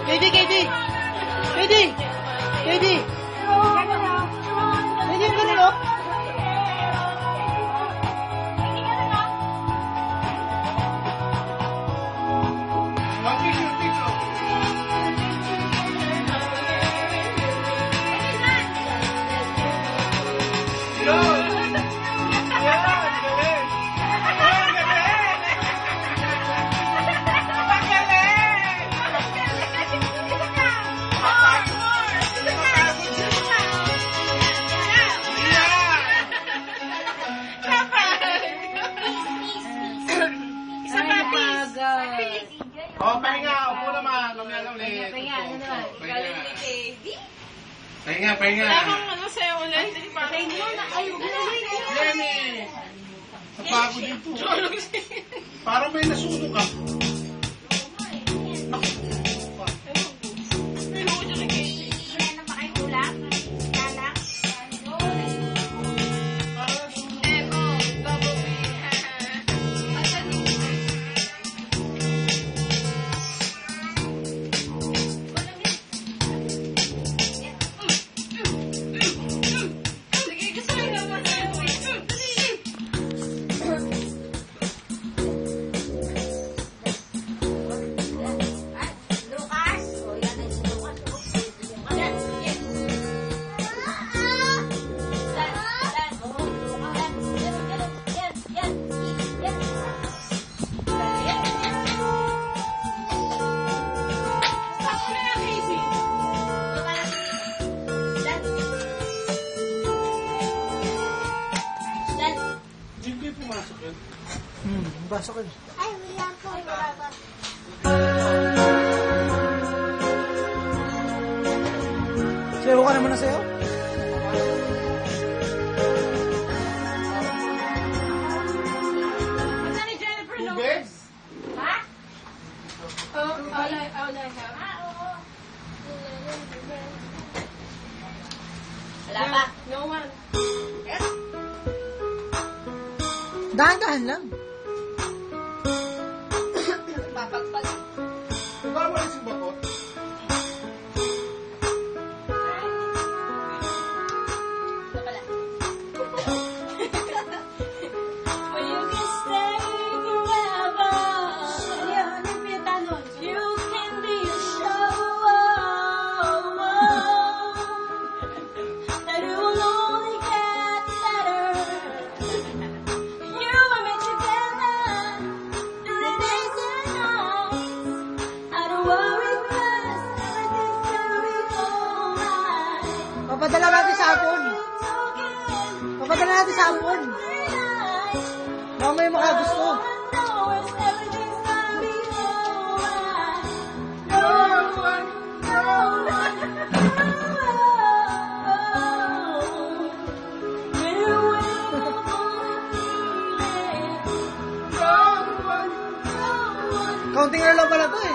KD! Ganyan ka na, no? Oh, pahinga. Upo naman. Mamaya lang ulit. Pahinga. Ano sa'yo ulit? Jenny! Napagod dito. Parang may nasunog ka. Pasok yun. Ay, wala po. Sayo ka naman na sayo? Ito ni Jennifer Lopez. Ha? All I have. Wala pa. No one. Dahan-dahan lang. Papagpag. Nagbabalis yung bakot. Ito pala. Well, you can stay forever. You can be a show. That it will only get better. You and me together. Through the days and nights. I don't worry 'cause everything's gonna be alright. Papadala natin sa hapon. Papadala natin sa hapon. Mamaya makagusto. Counting lang pala to eh.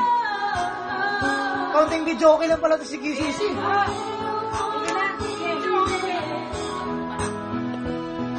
Counting video okay lang pala to si QCC.